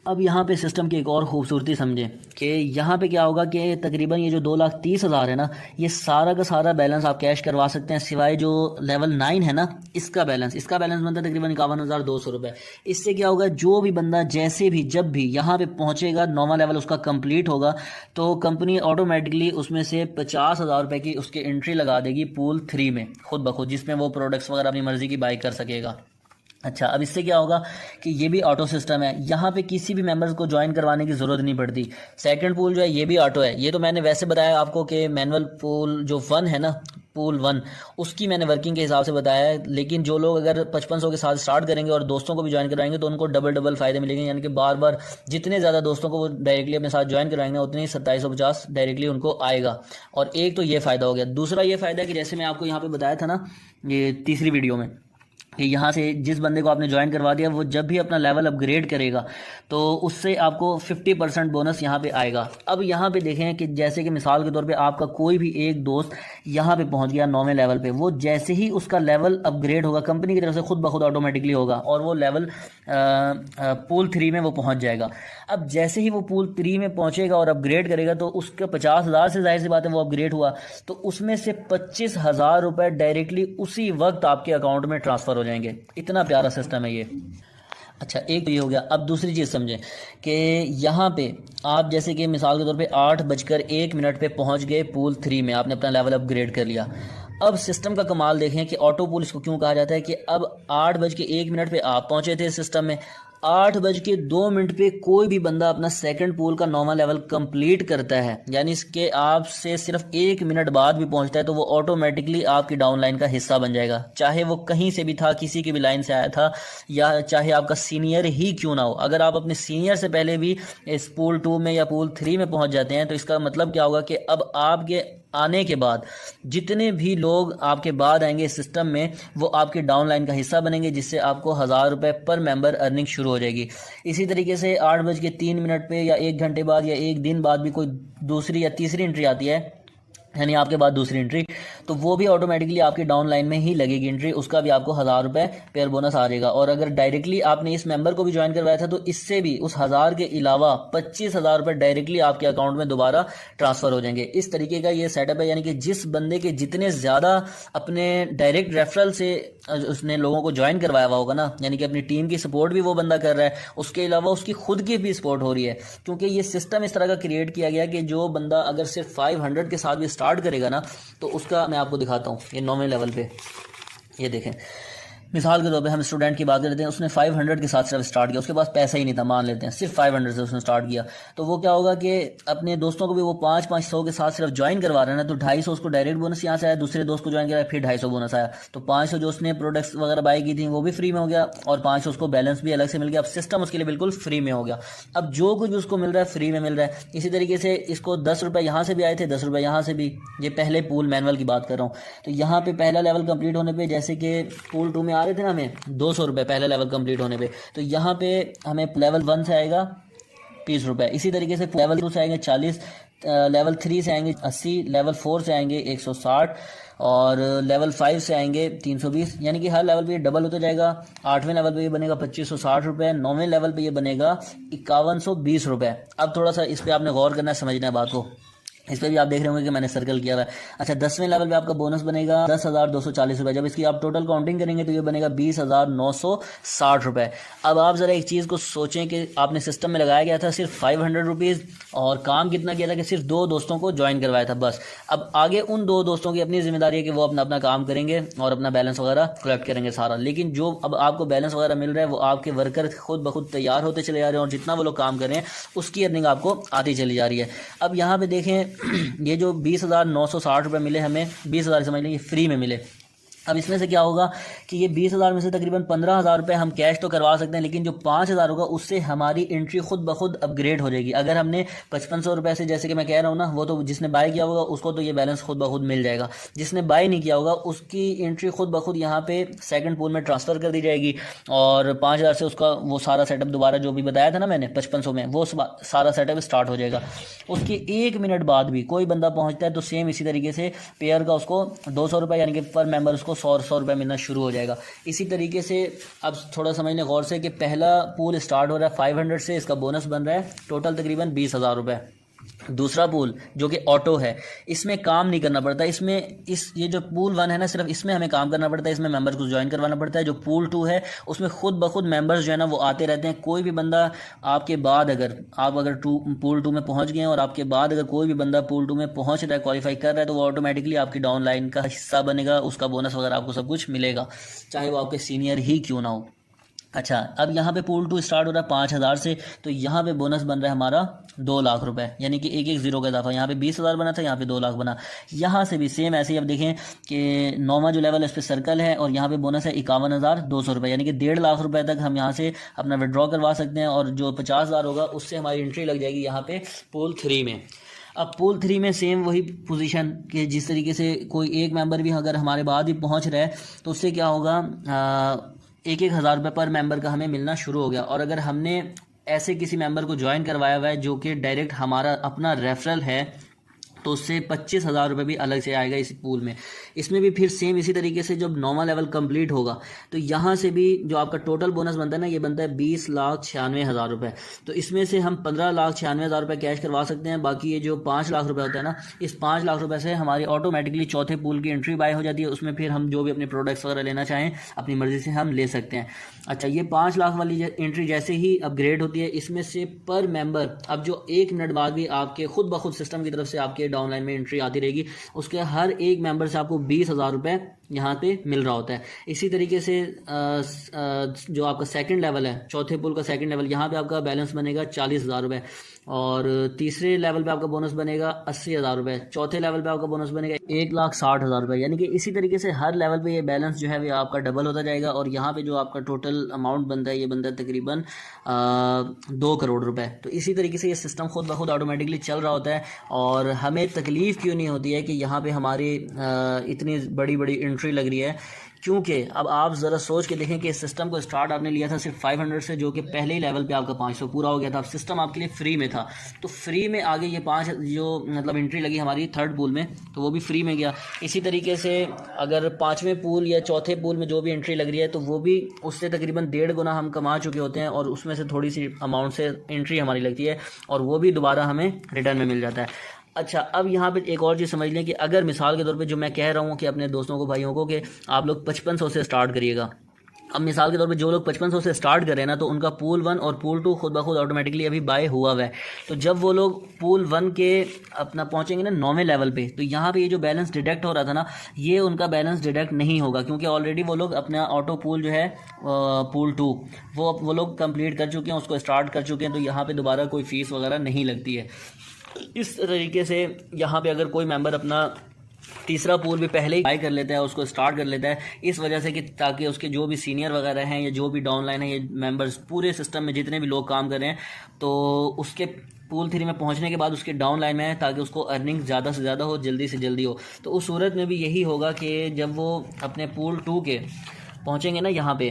अब यहाँ पे सिस्टम की एक और खूबसूरती समझें कि यहाँ पे क्या होगा कि तकरीबन ये जो 2,30,000 है ना, ये सारा का सारा बैलेंस आप कैश करवा सकते हैं सिवाय जो लेवल 9 है ना, इसका बैलेंस बनता है तकरीबन 51,200 रुपये। इससे क्या होगा, जो भी बंदा जैसे भी जब भी यहाँ पे पहुँचेगा, 9वां लेवल उसका कंप्लीट होगा, तो कंपनी ऑटोमेटिकली उसमें से 50,000 रुपये की उसकी एंट्री लगा देगी पूल 3 में खुद ब खुद, जिसमें वो प्रोडक्ट्स वगैरह अपनी मर्ज़ी की बाई कर सकेगा। अच्छा, अब इससे क्या होगा कि ये भी ऑटो सिस्टम है, यहाँ पे किसी भी मेंबर्स को ज्वाइन करवाने की ज़रूरत नहीं पड़ती। सेकंड पूल जो है ये भी ऑटो है। ये तो मैंने वैसे बताया आपको कि मैनुअल पूल जो 1 है ना, पूल 1, उसकी मैंने वर्किंग के हिसाब से बताया है। लेकिन जो लोग अगर 5500 के साथ स्टार्ट करेंगे और दोस्तों को भी ज्वाइन करवाएंगे तो उनको डबल फ़ायदे मिलेंगे, यानी कि बार बार जितने ज़्यादा दोस्तों को वो डायरेक्टली अपने साथ ज्वाइन करवाएंगे उतनी 2750 डायरेक्टली उनको आएगा। और एक तो ये फ़ायदा हो गया। दूसरा ये फ़ायदा है कि जैसे मैं आपको यहाँ पर बताया था ना, ये तीसरी वीडियो में, कि यहाँ से जिस बंदे को आपने ज्वाइन करवा दिया वो जब भी अपना लेवल अपग्रेड करेगा तो उससे आपको 50% बोनस यहाँ पे आएगा। अब यहाँ पे देखें कि जैसे कि मिसाल के तौर पे आपका कोई भी एक दोस्त यहाँ पे पहुँच गया 9वें लेवल पे, वो जैसे ही उसका लेवल अपग्रेड होगा कंपनी की तरफ से खुद ब खुद ऑटोमेटिकली होगा और वो लेवल पूल 3 में वो पहुँच जाएगा। अब जैसे ही वो पूल 3 में पहुँचेगा और अपग्रेड करेगा तो उसका 50,000 से जाहिर सी बात है वो अपग्रेड हुआ, तो उसमें से 25,000 रुपये डायरेक्टली उसी वक्त आपके अकाउंट में ट्रांसफ़र हो जाएंगे। इतना प्यारा सिस्टम है ये। अच्छा, एक तो ये हो गया। अब दूसरी चीज़ समझें कि यहाँ पे आप जैसे कि मिसाल के तौर पे 8:01 पे पहुँच गए पूल 3 में, आपने अपना लेवल अपग्रेड कर लिया। अब सिस्टम का कमाल देखें कि ऑटो पूल इसको क्यों कहा जाता है कि अब 8:01 पे आप पहुँचे थे सिस्टम में, 8:02 पे कोई भी बंदा अपना सेकंड पूल का 9वां लेवल कंप्लीट करता है, यानी इसके आपसे सिर्फ 1 मिनट बाद भी पहुंचता है, तो वो ऑटोमेटिकली आपकी डाउन लाइन का हिस्सा बन जाएगा। चाहे वो कहीं से भी था, किसी की भी लाइन से आया था, या चाहे आपका सीनियर ही क्यों ना हो। अगर आप अपने सीनियर से पहले भी इस पूल 2 में या पूल 3 में पहुंच जाते हैं तो इसका मतलब क्या होगा कि अब आपके आने के बाद जितने भी लोग आपके बाद आएंगे इस सिस्टम में वो आपके डाउन लाइन का हिस्सा बनेंगे, जिससे आपको 1,000 रुपये पर मेंबर अर्निंग शुरू हो जाएगी। इसी तरीके से 8:03 पे या 1 घंटे बाद या 1 दिन बाद भी कोई दूसरी या तीसरी एंट्री आती है, यानी आपके बाद दूसरी एंट्री, तो वो भी ऑटोमेटिकली आपकी डाउन लाइन में ही लगेगी एंट्री, उसका भी आपको 1,000 रुपये पेयर बोनस आ जाएगा। और अगर डायरेक्टली आपने इस मेंबर को भी ज्वाइन करवाया था तो इससे भी उस 1,000 के अलावा 25,000 रुपये डायरेक्टली आपके अकाउंट में दोबारा ट्रांसफ़र हो जाएंगे। इस तरीके का ये सेटअप है, यानी कि जिस बंदे के जितने ज़्यादा अपने डायरेक्ट रेफरल से उसने लोगों को ज्वाइन करवाया हुआ होगा ना, यानी कि अपनी टीम की सपोर्ट भी वो बंदा कर रहा है, उसके अलावा उसकी खुद की भी सपोर्ट हो रही है। क्योंकि ये सिस्टम इस तरह का क्रिएट किया गया कि जो बंदा अगर सिर्फ 500 के साथ भी स्टार्ट करेगा ना, तो उसका मैं आपको दिखाता हूँ। ये 9वें लेवल पे ये देखें, मिसाल के तौर पे हम स्टूडेंट की बात करते हैं, उसने 500 के साथ सिर्फ स्टार्ट किया, उसके पास पैसा ही नहीं था, मान लेते हैं सिर्फ 500 से उसने स्टार्ट किया, तो वो क्या होगा कि अपने दोस्तों को भी वो 500 के साथ सिर्फ ज्वाइन करवा रहा है ना, तो 250 उसको डायरेक्ट बोनस यहाँ से आया, दूसरे दोस्त को ज्वाइन कराया फिर 250 बोनस आया, तो 500 जो उसने प्रोडक्ट्स वगैरह बाई की थी वो भी फ्री में हो गया और 500 उसको बैलेंस भी अलग से मिल गया। अब सिस्टम उसके लिए बिल्कुल फ्री में हो गया। अब जो कुछ भी उसको मिल रहा है फ्री में मिल रहा है। इसी तरीके से इसको 10 रुपये यहाँ से भी आए थे, 10 रुपये यहाँ से भी, ये पहले पूल मैनुअल की बात कर रहा हूँ। तो यहाँ पे पहला लेवल कंप्लीट होने पे, जैसे कि पूल 2 में आ रहे थे ना हमें 200 रुपये पहला लेवल कंप्लीट होने पे, तो यहाँ पे हमें लेवल 1 से आएगा 30 रुपये। इसी तरीके से लेवल 2 से आएंगे 40, लेवल 3 से आएंगे 80, लेवल 4 से आएंगे 160 और लेवल 5 से आएंगे 320, यानी कि हर लेवल पे ये डबल होता जाएगा। 8वें लेवल पे ये बनेगा 2560 रुपये, 9वें लेवल पे ये बनेगा 5120 रुपये। अब थोड़ा सा इस पर आपने गौर करना है, समझना है बात को। इस पर भी आप देख रहे होंगे कि मैंने सर्कल किया हुआ है। अच्छा, 10वें लेवल पे आपका बोनस बनेगा 10,240 रुपये। जब इसकी आप टोटल काउंटिंग करेंगे तो ये बनेगा 20,960 रुपये। अब आप ज़रा एक चीज़ को सोचें कि आपने सिस्टम में लगाया गया था सिर्फ 500 रुपीज़ और काम कितना किया था कि सिर्फ 2 दोस्तों को ज्वाइन करवाया था बस। अब आगे उन 2 दोस्तों की अपनी जिम्मेदारी है कि वो अपना अपना काम करेंगे और अपना बैलेंस वगैरह कलेक्ट करेंगे सारा। लेकिन जो अब आपको बैलेंस वगैरह मिल रहा है वो आपके वर्कर खुद ब खुद तैयार होते चले जा रहे हैं और जितना वो लोग काम कर रहे हैं उसकी अर्निंग आपको आती चली जा रही है। अब यहाँ पे देखें, ये जो 20,960 रुपये मिले हमें, 20,000 समझ लें ये फ्री में मिले। अब इसमें से क्या होगा कि ये 20,000 में से तकरीबन 15,000 रुपये हम कैश तो करवा सकते हैं, लेकिन जो 5,000 होगा उससे हमारी एंट्री खुद ब खुद अपग्रेड हो जाएगी। अगर हमने 5500 रुपये से, जैसे कि मैं कह रहा हूँ ना, वो तो जिसने बाय किया होगा उसको तो ये बैलेंस खुद ब खुद मिल जाएगा। जिसने बाय नहीं किया होगा उसकी एंट्री खुद ब खुद यहाँ पे सेकंड पूल में ट्रांसफ़र कर दी जाएगी और 5,000 से उसका वो सारा सेटअप दोबारा जो भी बताया था ना मैंने 5500 में, वो सारा सेटअप स्टार्ट हो जाएगा। उसके 1 मिनट बाद भी कोई बंदा पहुँचता है तो सेम इसी तरीके से पेयर का उसको 200 रुपये यानी कि पर मेंबर उसको 100 रुपये मिलना शुरू हो जाएगा। इसी तरीके से अब थोड़ा समझने गौर से कि पहला पूल स्टार्ट हो रहा है 500 से, इसका बोनस बन रहा है टोटल तकरीबन 20,000 रुपये। दूसरा पूल जो कि ऑटो है, इसमें काम नहीं करना पड़ता, इसमें ये जो पूल 1 है ना, सिर्फ इसमें हमें काम करना पड़ता है, इसमें मेंबर्स को ज्वाइन करवाना पड़ता है। जो पूल 2 है उसमें खुद ब खुद मेंबर्स जो है ना वो आते रहते हैं। कोई भी बंदा आपके बाद अगर पूल 2 में पहुंच गए हैं और आपके बाद अगर कोई भी बंदा पूल 2 में पहुंच रहा है, क्वालिफाई कर रहा है, तो वो ऑटोमेटिकली आपकी डाउन लाइन का हिस्सा बनेगा, उसका बोनस वगैरह आपको सब कुछ मिलेगा, चाहे वो आपके सीनियर ही क्यों ना हो। अच्छा, अब यहाँ पे पूल 2 स्टार्ट हो रहा है 5,000 से, तो यहाँ पे बोनस बन रहा है हमारा 2 लाख रुपए, यानी कि एक एक जीरो का इजाफा। यहाँ पे 20,000 बना था, यहाँ पे 2 लाख बना। यहाँ से भी सेम ऐसे ही अब देखें कि 9वां जो लेवल है इस पर सर्कल है और यहाँ पे बोनस है 51,200 रुपये, यानी कि 1.5 लाख रुपए तक हम यहाँ से अपना विड्रॉ करवा सकते हैं। और जो 50,000 होगा उससे हमारी एंट्री लग जाएगी यहाँ पे पूल 3 में। अब पूल 3 में सेम वही पोजीशन कि जिस तरीके से कोई एक मेंबर भी अगर हमारे बाद ही पहुँच रहा है तो उससे क्या होगा, 1,000 रुपये पर मेंबर का हमें मिलना शुरू हो गया। और अगर हमने ऐसे किसी मेंबर को ज्वाइन करवाया हुआ है जो कि डायरेक्ट हमारा अपना रेफरल है, तो उससे 25,000 रुपये भी अलग से आएगा इस पूल में। इसमें भी फिर सेम इसी तरीके से जब 9वां लेवल कंप्लीट होगा तो यहाँ से भी जो आपका टोटल बोनस बनता है ना, ये बनता है 20,96,000 रुपये। तो इसमें से हम 15,96,000 रुपये कैश करवा सकते हैं। बाकी ये जो 5 लाख रुपये होता है ना, इस 5 लाख रुपये से हमारी ऑटोमेटिकली चौथे पूल की एंट्री बाय हो जाती है। उसमें फिर हम जो भी अपने प्रोडक्ट्स वगैरह लेना चाहें अपनी मर्ज़ी से हम ले सकते हैं। अच्छा, ये 5 लाख वाली एंट्री जैसे ही अपग्रेड होती है, इसमें से पर मेंबर अब जो 1 मिनट बाद भी आपके खुद ब खुद सिस्टम की तरफ से आपके डाउनलाइन में एंट्री आती रहेगी, उसके हर एक मेंबर से आपको 20,000 रुपये यहाँ पे मिल रहा होता है। इसी तरीके से जो आपका सेकंड लेवल है, चौथे पुल का सेकंड लेवल, यहाँ पे आपका बैलेंस बनेगा 40,000 रुपये। और तीसरे लेवल पे आपका बोनस बनेगा 80,000 रुपये। चौथे लेवल पे आपका बोनस बनेगा 1,60,000 रुपये। यानी कि इसी तरीके से हर लेवल पे ये बैलेंस जो है वो आपका डबल होता जाएगा। और यहाँ पे जो आपका टोटल अमाउंट बनता है, ये बनता है तकरीबन 2 करोड़ रुपए। तो इसी तरीके से ये सिस्टम खुद ब खुद ऑटोमेटिकली चल रहा होता है। और हमें तकलीफ़ क्यों नहीं होती है कि यहाँ पे हमारी इतनी बड़ी बड़ी एंट्री लग रही है, क्योंकि अब आप ज़रा सोच के देखें कि इस सिस्टम को स्टार्ट आपने लिया था सिर्फ 500 से, जो कि पहले ही लेवल पे आपका 500 पूरा हो गया था। अब सिस्टम आपके लिए फ्री में था, तो फ्री में आगे ये 5 जो मतलब एंट्री लगी हमारी थर्ड पूल में, तो वो भी फ्री में गया। इसी तरीके से अगर 5वें पूल या चौथे पूल में जो भी एंट्री लग रही है, तो वो भी उससे तकरीबन 1.5 गुना हम कमा चुके होते हैं, और उसमें से थोड़ी सी अमाउंट से एंट्री हमारी लगती है, और वो भी दोबारा हमें रिटर्न में मिल जाता है। अच्छा, अब यहाँ पे एक और चीज़ समझ लें कि अगर मिसाल के तौर पे जो मैं कह रहा हूँ कि अपने दोस्तों को, भाइयों को, कि आप लोग 5500 से स्टार्ट करिएगा। अब मिसाल के तौर पे जो लोग 5500 से स्टार्ट कर रहे हैं ना, तो उनका पूल 1 और पूल 2 खुद ब खुद ऑटोमेटिकली अभी बाय हुआ है। तो जब वो लोग पूल 1 के अपना पहुंचेंगे ना 9वें लेवल पे, तो यहाँ पे ये जो बैलेंस डिडक्ट हो रहा था ना, ये उनका बैलेंस डिडक्ट नहीं होगा, क्योंकि ऑलरेडी वो लोग अपना ऑटो पूल जो है पूल 2 वो लोग कंप्लीट कर चुके हैं, उसको स्टार्ट कर चुके हैं। तो यहाँ पर दोबारा कोई फ़ीस वगैरह नहीं लगती है। इस तरीके से यहाँ पे अगर कोई मेंबर अपना तीसरा पूल भी पहले ही बाय कर लेता है, उसको स्टार्ट कर लेता है, इस वजह से कि ताकि उसके जो भी सीनियर वगैरह हैं या जो भी डाउनलाइन है, ये मेंबर्स पूरे सिस्टम में जितने भी लोग काम कर रहे हैं, तो उसके पूल 3 में पहुंचने के बाद उसके डाउन लाइन में है, ताकि उसको अर्निंग ज़्यादा से ज़्यादा हो, जल्दी से जल्दी हो। तो उस सूरत में भी यही होगा कि जब वो अपने पूल 2 के पहुंचेंगे ना यहाँ पे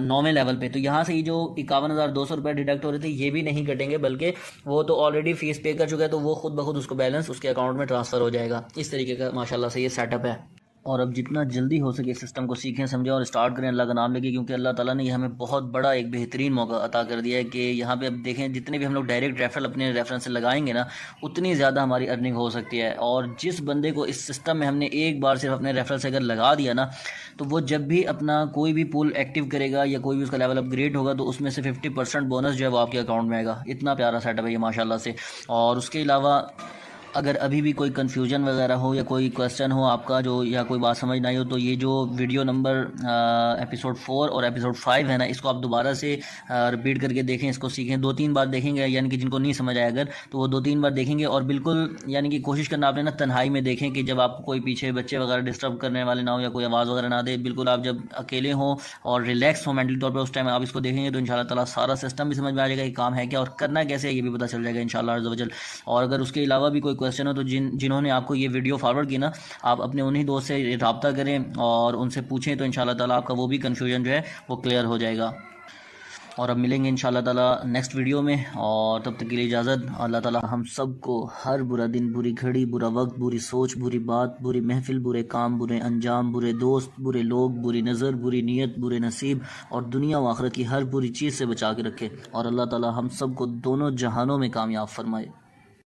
9वें लेवल पे, तो यहाँ से ये जो 51,200 रुपये डिडक्ट हो रहे थे, ये भी नहीं कटेंगे, बल्कि वो तो ऑलरेडी फीस पे कर चुका है, तो वो खुद ब खुद उसको बैलेंस उसके अकाउंट में ट्रांसफ़र हो जाएगा। इस तरीके का माशाल्लाह से ये सेटअप है। और अब जितना जल्दी हो सके सिस्टम को सीखें, समझें और स्टार्ट करें अल्लाह का नाम लेके, क्योंकि अल्लाह ताला ने ये हमें बहुत बड़ा एक बेहतरीन मौका अता कर दिया है कि यहाँ पे अब देखें, जितने भी हम लोग डायरेक्ट रेफरल अपने रेफरेंस से लगाएंगे ना, उतनी ज़्यादा हमारी अर्निंग हो सकती है। और जिस बंदे को इस सिस्टम में हमने एक बार सिर्फ अपने रेफरल से अगर लगा दिया ना, तो वो जब भी अपना कोई भी पूल एक्टिव करेगा या कोई भी उसका लेवल अपग्रेड होगा, तो उसमें से 50% बोनस जो है वो आपके अकाउंट में आएगा। इतना प्यारा सेटअप है ये माशाल्लाह से। और उसके अलावा अगर अभी भी कोई कन्फ्यूजन वगैरह हो या कोई क्वेश्चन हो आपका जो, या कोई बात समझ ना आई हो, तो ये जो वीडियो नंबर एपिसोड 4 और एपिसोड 5 है ना, इसको आप दोबारा से रिपीट करके देखें, इसको सीखें। 2-3 बार देखेंगे, यानी कि जिनको नहीं समझ आया अगर, तो वो 2-3 बार देखेंगे। और बिल्कुल यानी कि कोशिश करना आपने ना तन्हाई में देखें, कि जब आपको कोई पीछे बच्चे वगैरह डिस्टर्ब करने वाले ना हो या कोई आवाज़ वगैरह ना दे, बिल्कुल आप जब अकेले हों और रिलैक्स हो मेंटली तौर पर, उस टाइम आप इसको देखेंगे तो इंशाल्लाह ताला सारा सिस्टम भी समझ में आ जाएगा कि काम है क्या और करना कैसे है, ये भी पता चल जाएगा इंशाल्लाह अज़्ज़ व जल। और अगर उसके अलावा भी कोई क्वेश्चन हो, तो जिन्होंने आपको ये वीडियो फॉरवर्ड की ना, आप अपने उन्हीं दोस्त से रब्ता करें और उनसे पूछें, तो इंशाल्लाह ताला आपका वो भी कन्फ्यूजन जो है वो क्लियर हो जाएगा। और अब मिलेंगे इंशाल्लाह ताला नेक्स्ट वीडियो में, और तब तक के लिए इजाज़त। अल्लाह ताला हम सब को हर बुरा दिन, बुरी घड़ी, बुरा वक्त, बुरी सोच, बुरी बात, बुरी महफिल, बुरे काम, बुरे अंजाम, बुरे दोस्त, बुरे लोग, बुरी नज़र, बुरी नीयत, बुरे नसीब और दुनिया व आखिरत की हर बुरी चीज़ से बचा के रखे, और अल्लाह ताला हम सब को दोनों जहानों में कामयाब फरमाए।